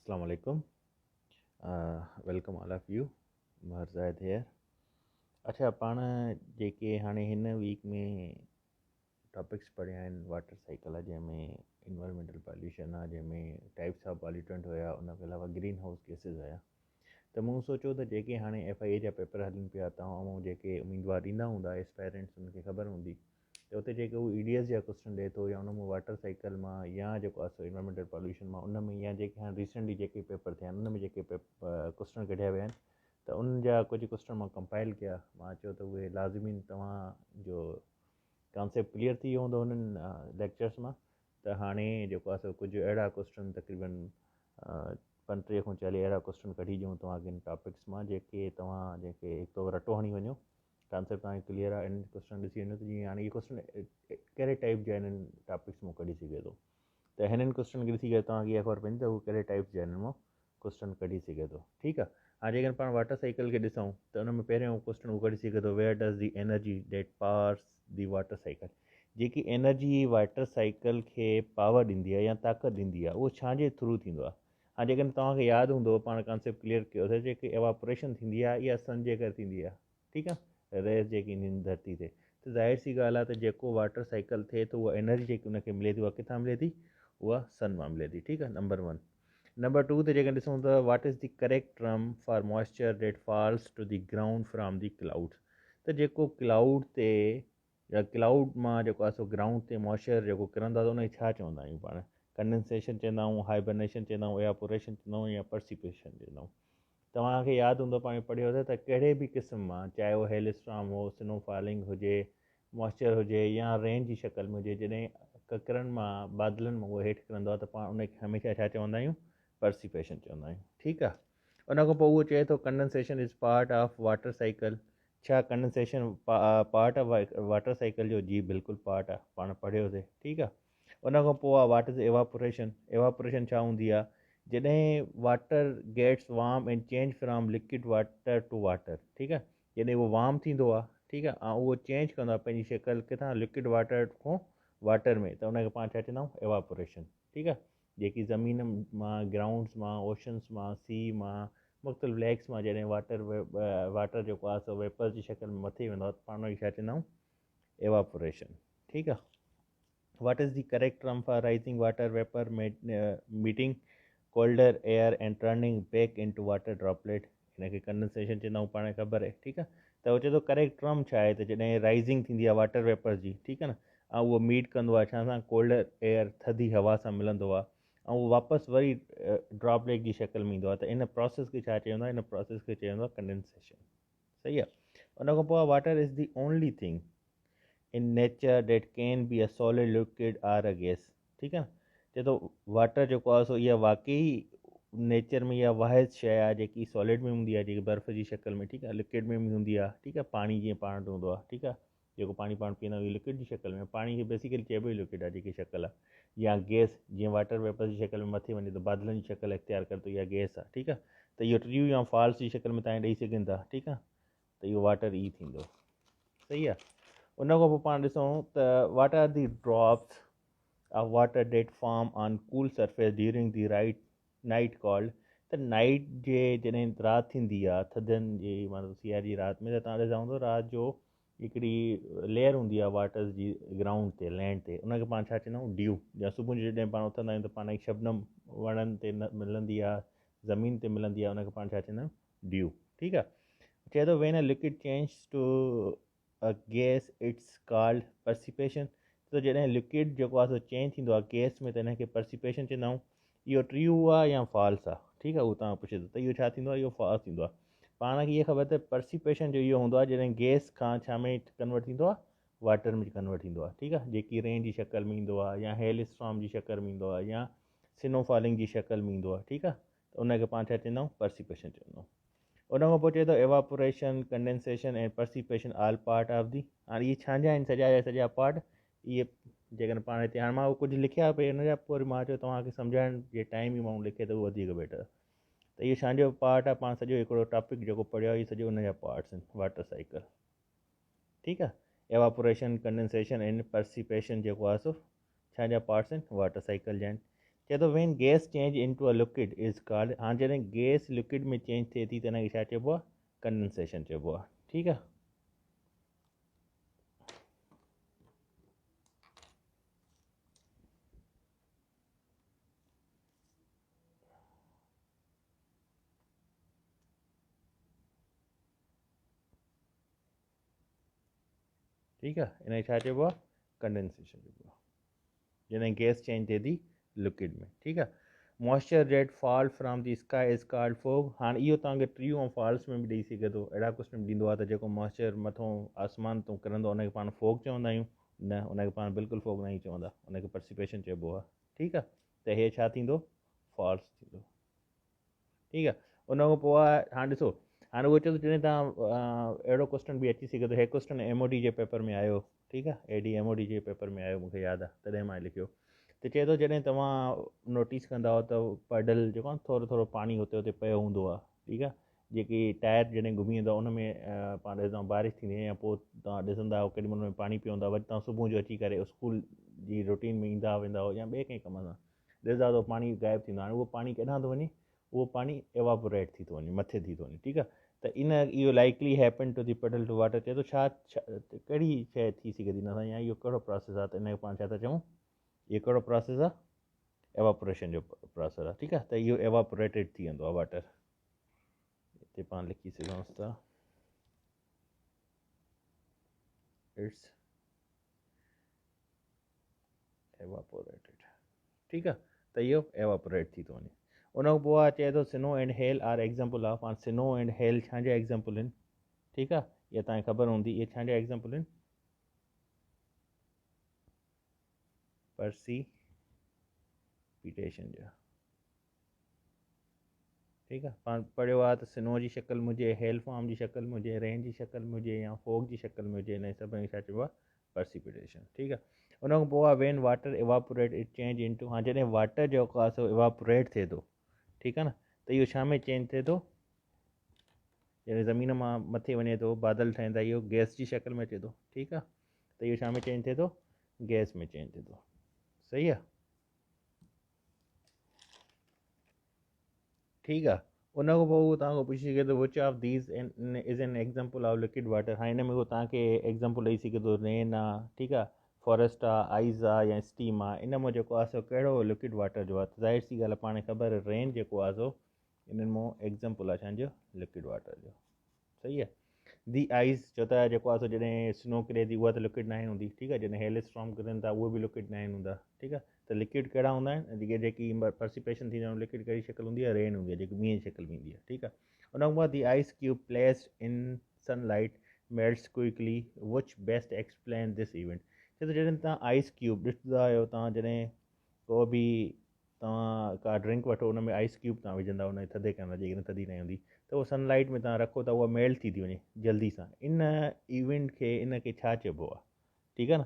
Assalamu alaikum. Welcome all of you. Marzad here. अच्छा पाण जेके हाणे हिन वीक में टॉपिक्स पढ़िया आहिनि वाटर साइकिल आहे जंहिंमें इन्वायरमेंटल पॉल्यूशन आहे जंहिंमें टाइप्स ऑफ पॉल्यूटेंट हुया उनखे अलावा ग्रीन हाउस केसिस हुया त मूं सोचियो त जेके हाणे FIA जा पेपर हलनि पिया तव्हां जेके उम्मीदवार ॾींदा हूंदा एस्पायरेंट्स उनखे ख़बर हूंदी त उते जेके हू EDS जा क्वेश्चन ॾिए थो या उन में वाटर साइकिल मां या जेको आहे इन्वायरमेंटल पॉल्यूशन मां उन में या जेके हाणे रिसेंटली जेके पेपर थिया आहिनि उन में जेके क्वेश्चन कढिया विया आहिनि त उन जा कुझु क्वेश्चन मां कंपाइल कया मां चयो त उहे लाज़िमी तव्हांजो कॉन्सेप्ट क्लियर थी वियो हूंदो हुननि लेक्चर्स मां त हाणे जेको आहे कुझु अहिड़ा क्वेश्चन तक़रीबन 35 खां 40 अहिड़ा क्वेश्चन कढी ॾियूं तव्हांखे इन टॉपिक्स मां जेके तव्हां जेके हिकु त रटो हणी वञो कॉन्सेप्ट तव्हांखे क्लियर आहे इन क्वेश्चन ॾिसी वञो त जीअं हाणे इहे क्वेश्चन कहिड़े टाइप जा इन्हनि टॉपिक्स मां कढी सघे थो त हिननि क्वेश्चन खे ॾिसी करे तव्हांखे इहा ख़बर पवंदी त हू कहिड़े टाइप जा हिननि मां क्वेश्चन कढी सघे थो ठीकु आहे हाणे जेकॾहिं पाण वाटर साइकिल खे ॾिसूं त उन में पहिरियों क्वेश्चन उहो कढी सघे थो where does the energy that powers the water cycle जेकी एनर्जी वाटर साइकिल खे पावर ॾींदी आहे या ताक़त ॾींदी आहे उहो छाजे थ्रू थींदो आहे हाणे जेकॾहिं तव्हांखे यादि हूंदो पाण कॉन्सेप्ट क्लियर कयो त जेके एवापोरेशन थींदी आहे इहा सन जे करे थींदी आहे ठीकु आहे रेस जेकी ईंदी आहिनि धरती ते त ज़ाहिर सी ॻाल्हि आहे त जेको वाटर साइकिल थिए थो उहा एनर्जी जेकी उनखे मिले थी उहा किथां मिले थी उहा सन मां मिले थी ठीकु आहे नंबर 1 नंबर 2 ते जेकॾहिं ॾिसूं त what is the correct term for moisture that falls to the ground from the clouds त जेको क्लाउड ते या क्लाउड मां जेको आहे ग्राउंड ते मॉइस्चर जेको किरंदो आहे त उनखे छा चवंदा आहियूं पाण कंडेंसेशन चवंदा आहियूं हाइबरनेशन चवंदा आहियूं एवापोरेशन चवंदा आहियूं या पर्सिपेशन चवंदा आहियूं तव्हांखे यादि हूंदो पाण पढ़ियो हुओ त कहिड़े बि क़िस्म मां चाहे उहो हेलस्टॉर्म हो स्नोफॉलिंग हुजे मॉइस्चर हुजे या रेन जी शकल में हुजे जॾहिं ककरनि मां बादलनि मां उहो हेठि किरंदो आहे त पाण उनखे हमेशह छा चवंदा आहियूं पर्सिपेशन चवंदा आहियूं ठीकु आहे उन खां पोइ उहो चए थो condensation is part of water cycle छा condensation part of water cycle जो जी बिल्कुलु पार्ट आहे पाण पढ़ियोसीं ठीकु आहे उन खां पोइ आहे वाट इज़ एवापोरेशन एवापोरेशन छा हूंदी आहे जॾहिं water gets warm and change from liquid water to water ठीकु आहे जॾहिं उहो वार्म थींदो आहे ठीकु आहे ऐं उहो चेंज कंदो आहे पंहिंजी शिकल किथां लिक्विड वाटर खां वाटर में त उनखे पाण छा चवंदा आहियूं एवापोरेशन ठीकु आहे जेकी ज़मीन मां ग्राउंड्स मां ओशन्स मां सी मां मुख़्तलिफ़ लेक्स मां जॾहिं वाटर जेको आहे सो वेपर जी शकल में मथे वेंदो आहे त पाण उनखे छा चवंदा आहियूं एवापोरेशन ठीकु आहे what is the correct term for rising water vapour meeting colder air and turning back into water droplet हिनखे कंडेंसेशन चवंदा आहियूं पाण ख़बर आहे ठीकु आहे त उहो चए थो करेक्ट टर्म छा आहे त जॾहिं राइज़िंग थींदी आहे वाटर वेपर जी ठीकु आहे न ऐं उहो मीट कंदो आहे छा सां कोल्डर एयर थधी हवा सां मिलंदो आहे ऐं उहो वापसि वरी ड्रॉपलेट जी शकल में ईंदो आहे त इन प्रोसेस खे छा चवंदो आहे इन प्रोसेस खे चवंदो आहे कंडेंसेशन सही आहे उन खां पोइ water is the only thing in nature date can be a solid liquid are a gas ठीकु आहे चए थो वाटर जेको आहे सो इहा वाक़ई नेचर में इहा वाहिद शइ आहे जेकी सॉलिड में हूंदी आहे जेकी बर्फ़ जी शकल में ठीकु आहे लिक्विड में बि हूंदी आहे ठीकु आहे पाणी जीअं पाण वटि हूंदो आहे ठीकु आहे जेको पाणी पाण पीअंदा आहियूं लिक्विड जी शकल में पाणी खे बेसिकली चइबो ई लिक्विड आहे जेकी शकल आहे या गैस जीअं वाटर वेपर जी शकल में मथे वञे त बादलनि जी शकल इख़्तियार करे थो इहा गैस आहे ठीकु आहे त इहो ट्रू या फॉल्स जी शकल में तव्हां ॾेई सघनि था ठीकु आहे त इहो वाटर ई थींदो सही आहे उन खां पोइ पाण ॾिसूं त what are the drops of water that form on cool surface during the night called त नाइट जे जॾहिं राति थींदी आहे थधनि जी माना सियारे जी राति में त तव्हां ॾिसो हूंदो राति जो हिकिड़ी लेयर हूंदी आहे वाटर जी ग्राउंड ते लैंड ते उनखे पाण छा चवंदा आहियूं ड्यू या सुबुह जो जॾहिं पाण उथंदा आहियूं त पाण खे शबनम वणनि ते न मिलंदी आहे ज़मीन ते मिलंदी आहे उनखे पाण छा चवंदा आहियूं ड्यू ठीकु आहे चए थो when a liquid change to a gas it's called precipitation त जॾहिं लिक्विड जेको आहे सो चेंज थींदो आहे गैस में त हिनखे पर्सिपेशन चवंदा आहियूं इहो ट्रू आहे या फॉल्स आहे ठीकु आहे उहो तव्हां पुछे थो त इहो छा थींदो आहे इहो फॉल्स थींदो आहे पाण खे इहा ख़बर त पर्सिपेशन जो इहो हूंदो आहे जॾहिं गैस खां छा में कन्वर्ट थींदो आहे वाटर में कन्वर्ट थींदो आहे ठीकु आहे जेकी रेन जी शकल में ईंदो आहे या हेल स्टॉर्म जी शकल में ईंदो आहे या स्नोफॉलिंग जी शकल में ईंदो आहे ठीकु आहे त उनखे पाण छा चवंदा आहियूं पर्सिपेशन चवंदा आहियूं उन खां पोइ चए थो एवापोरेशन कंडेंसेशन ऐं पर्सिपेशन ऑल पार्ट ऑफ दी हाणे इहे छाजा आहिनि सॼा जा सॼा पार्ट इहे जेकॾहिं पाण हिते हाणे मां कुझु लिखिया पई हिन जा पोइ मां चयो तव्हांखे सम्झाइण जे टाइम ई माण्हू लिखे त उहो वधीक बेटर त इहो छाजो पार्ट आहे पाण सॼो हिकिड़ो टॉपिक जेको पढ़ियो आहे इहे सॼो उन जा पार्ट्स आहिनि वाटर साइकिल ठीकु आहे एवापोरेशन कंडेंसेशन ऐं पर्सिपेशन जेको आहे सो छाजा पार्ट्स आहिनि वाटर साइकिल जा आहिनि चए थो वेन गैस चेंज इन two a liquid is called, हाणे जॾहिं गैस लिक्विड में चेंज थिए थी त हिनखे छा चइबो आहे, कंडेंसेशन चइबो आहे। ठीकु आहे। ठीकु आहे, हिनखे छा चइबो आहे, कंडेंसेशन चइबो आहे, जॾहिं गैस चेंज थिए थी लिक्विड में। ठीकु आहे। Moisture that fall from the sky is called fog. हाणे इहो तव्हांखे ट्रू ऐं फॉल्स में बि ॾेई सघे थो, अहिड़ा क्वेश्चन ॾींदो आहे त जेको मॉइस्चर मथां आसमान तां किरंदो आहे उनखे पाण फोग चवंदा आहियूं, न उनखे पाण बिल्कुलु फोग न ई चवंदा, उनखे पर्सिपेशन चइबो आहे। ठीकु आहे। त इहे छा थींदो, फॉल्स थींदो। ठीकु आहे। उनखां पोइ आहे, हाणे ॾिसो, हाणे उहो चए थो जॾहिं तव्हां अहिड़ो क्वेश्चन बि अची सघे थो, हे क्वेश्चन MOD जे पेपर में आयो। ठीकु आहे, AD MOD जे पेपर में आयो, मूंखे यादि आहे, तॾहिं मां लिखियो। त चए थो जॾहिं तव्हां नोटिस कंदा हो त पैडल जेको आहे थोरो थोरो पाणी हुते हुते पियो हूंदो आहे। ठीकु आहे। जेकी टायर जॾहिं घुमी वेंदो आहे उन में पाण ॾिसंदा बारिश थींदी आहे, या पोइ तव्हां ॾिसंदा आहियो केॾी महिल में पाणी पीअंदा, वरी तव्हां सुबुह जो अची करे स्कूल जी रूटीन में ईंदा वेंदा हो या ॿिए कंहिं कम सां ॾिसंदा त पाणी गायब थींदो आहे। हाणे उहो पाणी केॾांहुं थो वञे, उहो पाणी एवापोरेट थी थो वञे, मथे थी थो वञे। ठीकु आहे। त इहो likely happen to the puddle to water, चए थो छा कहिड़ी शइ थी सघे थी हिन सां, या इहो कहिड़ो प्रोसेस आहे, त हिनखे पाण छा था चऊं, इहो कहिड़ो प्रोसेस आहे, एवापोरेशन जो प्रोसेस आहे। ठीकु आहे। त इहो एवापोरेटेड थी वेंदो आहे वाटर, हिते पाण लिखी सघूंसि था, इट्स एवापोरेटेड। ठीकु आहे। त इहो एवापोरेट थी थो वञे। उनखां पोइ आहे, चए थो snow and hell are example of, हाणे स्नो एंड हेल छांजा एग्ज़ाम्पल आहिनि। ठीकु आहे। इहा तव्हांखे ख़बर हूंदी, इहे छांजा एग्ज़ाम्पल आहिनि, पर्सिपिटेशन जा। ठीकु आहे। पाण पढ़ियो आहे त स्नो जी शक्ल में हुजे, हेल फॉर्म जी शक्ल में हुजे, रेन जी शक्ल में हुजे, या फोग जी शक्ल में हुजे, हिन सभिनी छा चइबो आहे, पर्सिपिटेशन। ठीकु आहे। उनखां पोइ आहे when water evaporate it change इन टू, हाणे जॾहिं वाटर जेको आहे सो इवापोरेट थिए थो। ठीकु आहे न, त इहो छा में चेंज थिए थो, जॾहिं ज़मीन मां मथे वञे थो, बादल ठहनि था, इहो गैस जी शक्ल में अचे थो। ठीकु आहे। त इहो छा में चेंज थिए थो, गैस में चेंज थिए थो। सही आहे। ठीकु आहे। उनखां पोइ उहो तव्हांखां पुछी सघे थो which of these is an example of liquid water, हाणे हिन में उहो तव्हांखे एग्ज़ाम्पल ॾेई सघे थो, रेन आहे, ठीकु आहे, फॉरेस्ट आहे, आइस आहे, या स्टीम आहे, इन मां जेको आहे सो कहिड़ो लिक्विड वाटर जो आहे, त ज़ाहिर सी ॻाल्हि आहे पाण खे ख़बर आहे रेन जेको आहे सो इन्हनि मां एग्ज़ाम्पल आहे छांजो, लिक्विड वाटर जो। सही आहे। दी आइस छो त जेको आहे सो जॾहिं स्नो किरे थी उहा त लिक्विड न हूंदी। ठीकु आहे। जॾहिं हेल स्टॉर्म किरनि था उहे बि लिक्विड न हूंदा। ठीकु आहे। त लिक्विड कहिड़ा हूंदा आहिनि, जेकी पर्सिपेशन थींदी आहे लिक्विड कहिड़ी शक्ल हूंदी आहे, रेन हूंदी आहे, जेकी मींहं जी शक्ल में ईंदी आहे। ठीकु आहे। उनखां पोइ the ice cube placed in sunlight melts quickly, which best explain this event. छो त जॾहिं तव्हां आइस क्यूब ॾिसंदा आहियो, तव्हां जॾहिं को बि तव्हां का ड्रिंक वठो, उन में आइस क्यूब तव्हां विझंदा, उन थधे करण लाइ, जेकॾहिं थधी न हूंदी त उहो सनलाइट में तव्हां रखो त उहा मेल्ट थी वञे जल्दी सां। इन इवेंट खे, इन खे छा चइबो आहे। ठीकु आहे न।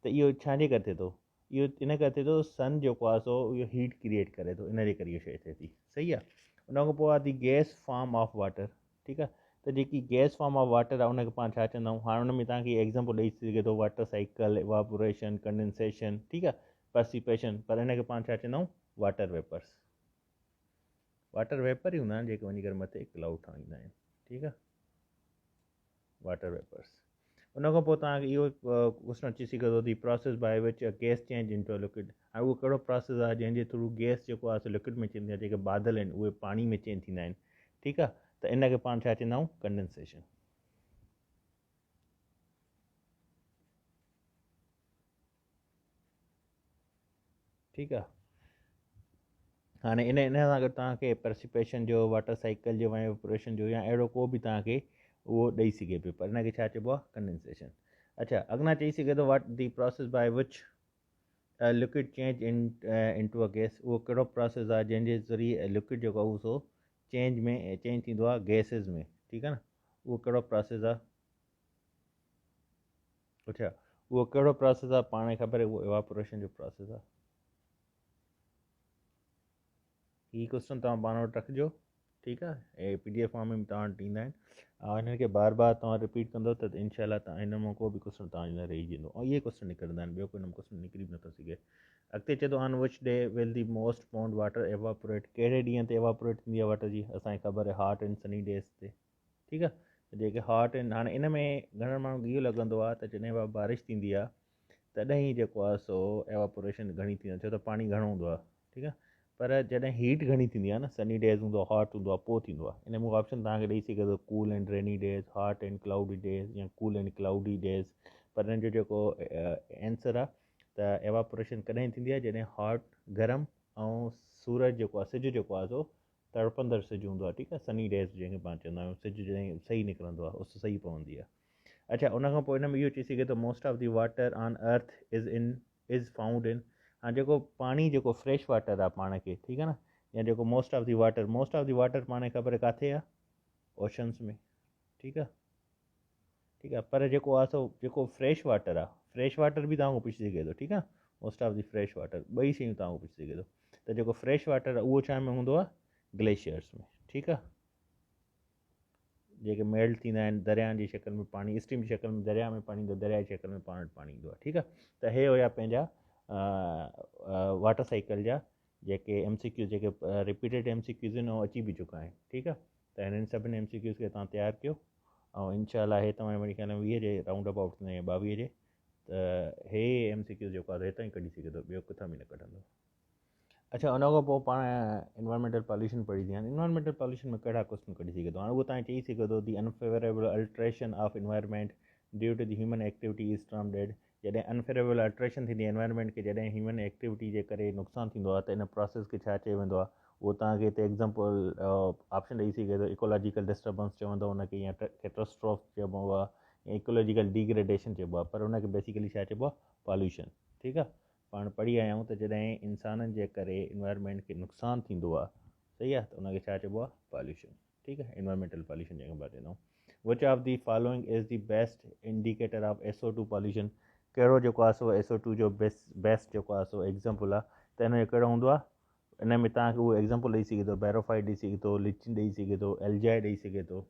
त इहो छाजे करे थिए थो, इहो इन करे थिए थो, सन जेको आहे सो इहो हीट क्रिएट करे थो, इन जे करे इहो शइ थिए थी। सही आहे। उन खां पोइ आहे दी गैस फॉर्म ऑफ वाटर। ठीकु आहे। त जेकी गैस फॉर्म ऑफ वाटर आहे उनखे पाण छा चवंदा आहियूं, हाणे हुन में तव्हांखे एग्ज़ाम्पल ॾेई सघे थो, वाटर साइकिल, इवापोरेशन, कंडेंसेशन। ठीकु आहे। पर्सिपेशन, पर हिनखे पाण छा चवंदा आहियूं, वाटर वेपर्स। वाटर वेपर ई हूंदा आहिनि जेके वञी करे मथे क्लाउड ठाहींदा आहिनि। ठीकु आहे। Water vapours. उन खां पोइ तव्हांखे इहो क्वेश्चन अची सघे थो, the process by which gas change इन टू लिक्विड। हाणे उहो कहिड़ो प्रोसेस आहे जंहिंजे थ्रू गैस जेको आहे सो लिक्विड में चेंज थींदी आहे, जेके बादल आहिनि उहे पाणी में चेंज थींदा आहिनि। ठीकु आहे। त इनखे पाण छा चवंदा आहियूं, कंडेंसेशन। ठीकु आहे। हाणे इन सां गॾु तव्हांखे पर्सिपेशन जो, वाटर साइकिल जो, इवापोरेशन जो, या अहिड़ो को बि तव्हांखे उहो ॾेई सघे पियो, पर हिनखे छा चइबो आहे, कंडेंसेशन। अच्छा, अॻियां चई सघे थो, what the process by which liquid change इन टू अ गैस, उहो कहिड़ो प्रोसेस आहे जंहिंजे ज़रिए लिक्विड जेको आहे उहो सो चेंज थींदो आहे गैसिस में। ठीकु आहे न। उहो कहिड़ो प्रोसेस आहे, अच्छा उहो कहिड़ो प्रोसेस आहे, पाण खे ख़बर आहे, उहो इवापोरेशन जो प्रोसेस आहे। हीअ क्वेश्चन तव्हां पाण वटि रखिजो। ठीकु आहे। ऐं PDF फॉर्म में तव्हां वटि ईंदा आहिनि ऐं हिननि खे बार बार तव्हां रिपीट कंदो त इनशाला तव्हां हिन मां को बि क्वेश्चन तव्हांजो न रहिजी वेंदो ऐं इहे क्वेश्चन निकिरंदा आहिनि, ॿियो कोई न क्वेश्चन निकिरी बि नथो सघे। अॻिते चए थो on which day will the most pound water evaporate, कहिड़े ॾींहं ते एवापोरेट थींदी आहे वाटर जी, असांखे ख़बर आहे हॉट एंड सनी डेज़ ते। ठीकु आहे, जेके हॉट आहिनि, हाणे इन में घणनि माण्हुनि खे इहो लॻंदो आहे त जॾहिं बि बारिश थींदी आहे तॾहिं ई जेको आहे सो एवापोरेशन घणी थींदी आहे, छो त पाणी घणो हूंदो आहे। ठीकु आहे, पर जॾहिं हीट घणी थींदी आहे न, सनी डेज़ हूंदो आहे, हॉट हूंदो आहे, पोइ थींदो आहे। इन में ऑप्शन तव्हांखे ॾेई सघे थो cool and rainy days, hot and cloudy days या कूल एंड क्लाउडी डेज़। पर हिन जो जेको आंसर आहे त एवापोरेशन कॾहिं थींदी आहे जॾहिं हॉट गरम ऐं सूरज जेको आहे, सिज जेको आहे सो तड़पंदड़ सिज हूंदो आहे। ठीकु आहे, सनी डेज़ जंहिंखे पाण चवंदा आहियूं, सिज जॾहिं सही निकिरंदो आहे, उस सही पवंदी आहे। अच्छा, उनखां पोइ हिन में इहो चई सघे थो most of the water on earth is found in, हाणे जेको पाणी जेको फ्रेश वाटर आहे पाण खे, ठीकु आहे न, या जेको मोस्ट ऑफ दी वाटर पाण खे ख़बर आहे किथे आहे, ओशन्स में। ठीकु आहे, ठीकु आहे, पर जेको आहे सो जेको फ्रेश वाटर आहे, फ्रेश वाटर बि तव्हांखो पुछी सघे थो। ठीकु आहे, most of the fresh water, ॿई शयूं तव्हांखो पुछी सघे थो। त जेको फ्रेश वाटर आहे उहो छा में हूंदो आहे, ग्लेशियर्स में। ठीकु आहे, जेके मेल्ट थींदा आहिनि दरिया जी शक्ल में पाणी, स्टीम जी शक्ल में दरिया में पाणी ईंदो आहे, दरिया जी शक्ल में पाण वटि पाणी ईंदो आहे। ठीकु आहे, त हे हुया पंहिंजा वाटर साइकिल जा जेके MCQ, जेके रिपीटेड MCQs आहिनि उहे अची बि चुका आहिनि। ठीकु आहे, त हिननि सभिनी MCQs खे तव्हां तयारु कयो ऐं इनशाला हे तव्हांजे वरी ख़्याल में 20 जे राउंड अबाउट या 22 जे, त हे MCQ जेको आहे हितां ई कढी सघे थो, ॿियो किथां बि न कढंदो। अच्छा, उन खां पोइ पाण इन्वायरमेंटल पॉल्यूशन पढ़ी थी। हाणे इन्वायरमेंटल पॉल्यूशन में कहिड़ा क्वेश्चन कढी सघे थो, हाणे उहो तव्हां चई सघे थो the unfavourable alteration of environment due to the human activity is termed as, जॾहिं अनफेवरेबल अल्ट्रेशन थींदी आहे इन्वायरमेंट खे, जॾहिं ह्यूमन एक्टिविटी जे करे नुक़सानु थींदो आहे, त इन प्रोसेस खे छा चयो वेंदो आहे, उहो तव्हांखे हिते एग्ज़ाम्पल ऑप्शन ॾेई सघे थो। इकोलॉजिकल डिस्टर्बेंस चवंदो उनखे, या कैटास्ट्रोफ चइबो आहे, या इकोलॉजिकल डिग्रेडेशन चइबो आहे, पर उनखे बेसिकली छा चइबो आहे, पॉल्यूशन। ठीकु आहे, पाण पढ़ी आया आहियूं त जॾहिं इंसाननि जे करे इन्वायरमेंट खे नुक़सानु थींदो आहे, सही आहे, त उनखे छा चइबो आहे, पॉल्यूशन। ठीकु आहे, इन्वायरमेंटल पॉल्यूशन जंहिंखे पाण चवंदा आहियूं। Which of the following is the best indicator of SO2 pollution, कहिड़ो जेको आहे सो SO2 जो बेस्ट जेको आहे सो एग्ज़ाम्पल आहे, त हिनजो कहिड़ो हूंदो आहे। इन में तव्हांखे उहो एग्ज़ाम्पल ॾेई सघे थो, बैरोफाइट ॾेई सघे थो, लिचिन ॾेई सघे थो, एल्जाइड ॾेई सघे थो।